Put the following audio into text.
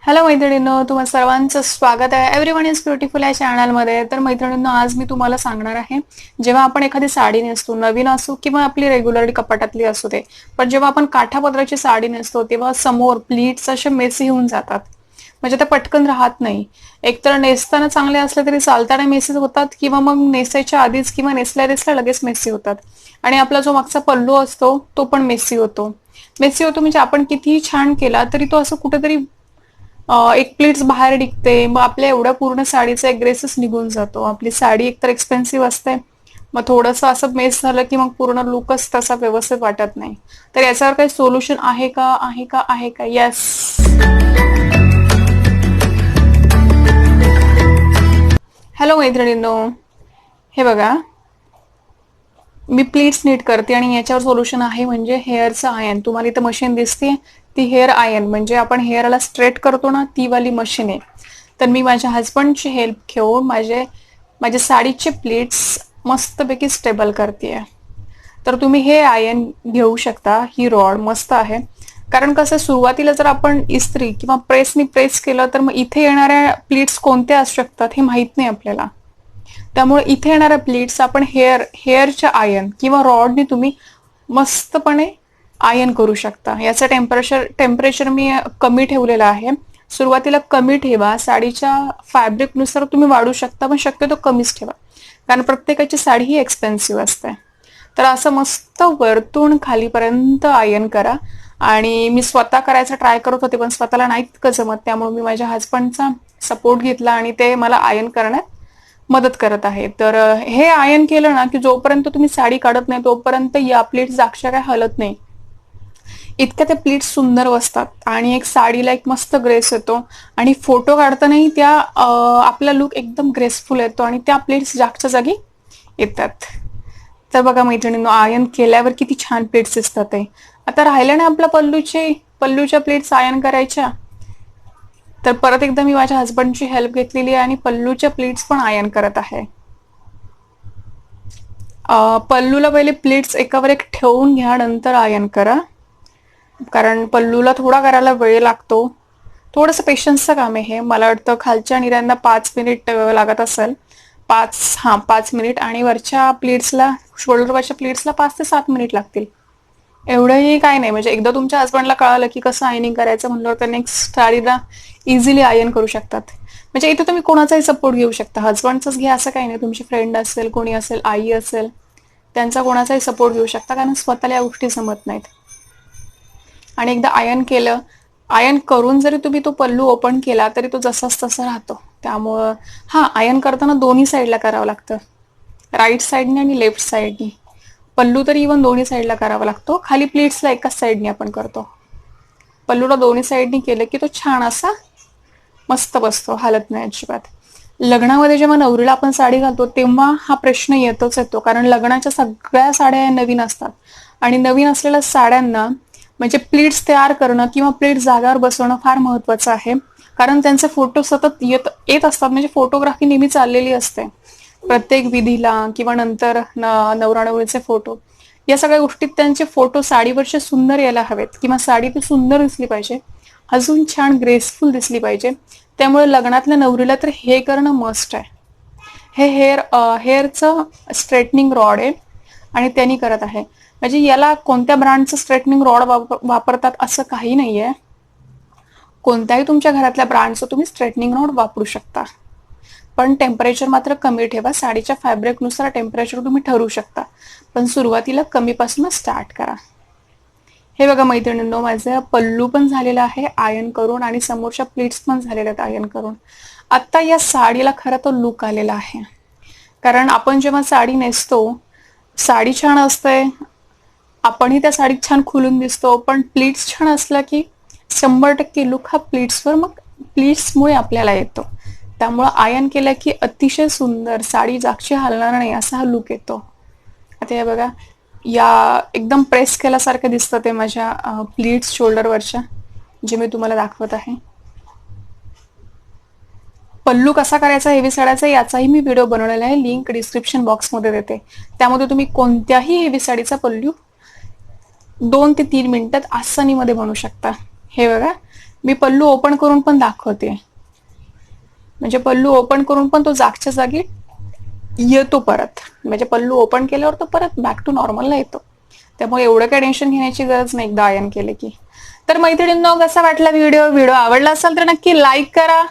Hello मैत्रिणींनो, तुम्हा सर्वांचं स्वागत आहे एव्हरीवन इज ब्युटिफुल या चॅनलमध्ये. तर मैत्रिणींनो, आज मी तुम्हाला सांगणार आहे, जेव्हा आपण एखादी साडी नेसतो, नवीन असो किंवा आपली रेग्युलरली कपाटातली असू दे, पण जेव्हा आपण काठापदराची साडी नेसतो तेव्हा समोर प्लीट्स असे मेसी होऊन जातात. म्हणजे ते पटकन राहत नाही. एकतर नेसताना चांगले असले तरी चालताना मेसी होतात, किंवा मग नेसायच्या आधीच किंवा नेसल्या नेसल्या लगेच मेसी होतात. आणि आपला जो मागचा पल्लू असतो तो पण मेसी होतो. मेसी होतो म्हणजे आपण कितीही छान केला तरी तो असं कुठेतरी एक प्लीट्स बाहेर निघते. मग आपल्या एवढ्या पूर्ण साडीचा एक ग्रेसच निघून जातो. आपली साडी एकतर एक्सपेन्सिव्ह असते, मग थोडंसं असं मेस झालं की मग पूर्ण लुकच तसा व्यवस्थित वाटत नाही. तर याच्यावर काही सोल्युशन आहे का? आहे का? आहे का? येस. हॅलो मैत्रिणींनो, हे बघा, मी प्लीट्स नीट करते आणि याच्यावर सोल्युशन आहे, म्हणजे हेअरचं आयन. तुम्हाला इथं मशीन दिसते, ती हेअर आयन, म्हणजे आपण हेअरला स्ट्रेट करतो ना, ती वाली मशीन आहे. तर मी माझ्या हस्बंडची हेल्प घेऊन माझे साडीचे प्लीट्स मस्तपैकी स्टेबल करते. तर तुम्ही हे आयन घेऊ शकता. ही रॉड मस्त आहे. कारण कसं, सुरुवातीला जर आपण इस्त्री किंवा प्रेसनी प्रेस केलं तर मग इथे येणाऱ्या प्लीट्स कोणत्या असू शकतात हे माहित नाही आपल्याला. त्यामुळे इथे येणाऱ्या प्लीट्स आपण हेअरच्या आयन किंवा रॉडने तुम्ही मस्तपणे आयन करू शकता. याचं टेम्परेचर मी कमी ठेवलेलं आहे. सुरुवातीला कमी ठेवा. साडीच्या फॅब्रिकनुसार तुम्ही वाढू शकता, पण शक्यतो कमीच ठेवा, कारण प्रत्येकाची साडी ही एक्सपेन्सिव्ह असते. तर असं मस्त वरतून खालीपर्यंत आयन करा. आणि मी स्वतः करायचा ट्राय करत होते, पण स्वतःला नाही इतकं जमत. त्यामुळे मी माझ्या हस्बंडचा सपोर्ट घेतला आणि ते मला आयन करण्यात मदत करत आहे. तर हे आयन केलं ना की जोपर्यंत तुम्ही साडी काढत नाही तोपर्यंत या प्लीट्स जागच्या काय हलत नाही. इतक्या त्या प्लीट्स सुंदर बसतात आणि एक साडीला एक मस्त ग्रेस येतो. आणि फोटो काढतानाही त्या आपला लुक एकदम ग्रेसफुल येतो आणि त्या प्लीट्स जागच्या जागी येतात. तर बघा मैत्रिणींनो, आयन केल्यावर किती छान प्लीट्स दिसतात ते. आता राहिल्या ना आपल्या पल्लूच्या प्लीट्स आयन करायच्या. तर परत एकदा मी माझ्या हस्बंडची हेल्प घेतलेली आहे आणि पल्लूच्या प्लीट्स पण आयन करत आहे. पल्लूला पहिले प्लीट्स एकावर एक ठेवून घ्या, नंतर आयन करा, कारण पल्लूला थोडा करायला वेळ लागतो. थोडंसं पेशन्सचं काम आहे हे. मला वाटतं खालच्या निऱ्यांना 5 मिनिट लागत असेल. 5 मिनिट, आणि वरच्या प्लीट्सला, शोल्डरवरच्या प्लीट्सला 5 ते 7 मिनिट लागतील. एवढंही काय नाही. म्हणजे एकदा तुमच्या हस्बंडला कळालं की कसं आयनिंग करायचं म्हणलं तर नेक्स्ट साडीला इझिली आयन करू शकतात. म्हणजे इथे तुम्ही कोणाचाही सपोर्ट घेऊ शकता. हस्बंडचाच घ्या असं काही नाही. तुमची फ्रेंड असेल, कोणी असेल, आई असेल, त्यांचा कोणाचाही सपोर्ट घेऊ शकता, कारण स्वतःला या गोष्टी जमत नाहीत. आणि एकदा आयन करून जरी तुम्ही तो पल्लू ओपन केला तरी तो जसाच तसा राहतो. त्यामुळं आयन करताना दोन्ही साईडला करावं लागतं, राईट साईडने आणि लेफ्ट साईडने. पल्लू तरी इव्हन दोन्ही साईडला करावा लागतो. खाली प्लीट्सला एकाच साईडने आपण करतो. पल्लूला दोन्ही साईडनी केलं की तो छान असा मस्त बसतो, हालत नाही अजिबात. लग्नामध्ये जेव्हा नवरीला आपण साडी घालतो तेव्हा हा प्रश्न येतो, कारण लग्नाच्या सगळ्या साड्या नवीन असतात आणि नवीन असलेल्या साड्यांना म्हणजे प्लीट्स तयार करणं किंवा प्लीट्स जागावर बसवणं फार महत्वाचं आहे. कारण त्यांचे फोटो सतत येत असतात. म्हणजे फोटोग्राफी नेहमी चाललेली असते प्रत्येक विधीला, किंवा नंतर नवरा नवरीचे फोटो. या सगळ्या गोष्टीत त्यांचे फोटो साडीवरचे सुंदर यायला हवेत, किंवा साडी ती सुंदर दिसली पाहिजे, अजून छान ग्रेसफुल दिसली पाहिजे. त्यामुळे लग्नातल्या नवरीला तर हे करणं मस्ट आहे. हे हेअरचं स्ट्रेटनिंग रॉड आहे आणि त्यांनी करत आहे. म्हणजे याला कोणत्या ब्रँडचं स्ट्रेटनिंग रॉड वापरतात असं काही नाहीये. कोणत्याही तुमच्या घरातल्या ब्रँडचं तुम्ही स्ट्रेटनिंग रॉड वापरू शकता, पण टेम्परेचर मात्र कमी ठेवा. साडीच्या फॅब्रिकनुसार टेम्परेचर तुम्ही ठरवू शकता, पण सुरुवातीला कमीपासूनच स्टार्ट करा. हे बघा मैत्रिणींनो, माझं पल्लू पण झालेलं आहे आयन करून आणि समोरच्या प्लीट्स पण झालेल्या आहेत आयन करून. आता या साडीला खरं तो लुक आलेला आहे, कारण आपण जेव्हा साडी नेसतो, साडी छान असते, आपणही त्या साडीत छान खुलून दिसतो, पण प्लीट्स छान असला की 100% लुक हा प्लीट्सवर, मग प्लीट्समुळे आपल्याला येतो. त्यामुळं आयन केलं की अतिशय सुंदर, साडी जागची हलणार नाही असा हा लुक येतो. आता हे बघा, या एकदम प्रेस केल्यासारखं दिसतं ते माझ्या प्लीट्स शोल्डरवरच्या, जे मी तुम्हाला दाखवत आहे. पल्लू कसा करायचा हेवी साड्याचा याचाही मी व्हिडिओ बनवलेला आहे, लिंक डिस्क्रिप्शन बॉक्समध्ये देते. त्यामध्ये तुम्ही कोणत्याही हेवी साडीचा पल्लू 2 ते 3 मिनिटात आसानीमध्ये बनवू शकता. हे बघा, मी पल्लू ओपन करून पण दाखवते, म्हणजे पल्लू ओपन करून पण तो जागच्या जागी येतो परत, म्हणजे पल्लू ओपन केल्यावर तो परत बॅक टू नॉर्मलला येतो. त्यामुळे एवढं काही टेन्शन घेण्याची गरज नाही एकदा आयन केले की. तर मैत्रिणींनो, कसा वाटला व्हिडिओ आवडला असेल तर नक्की लाईक करा.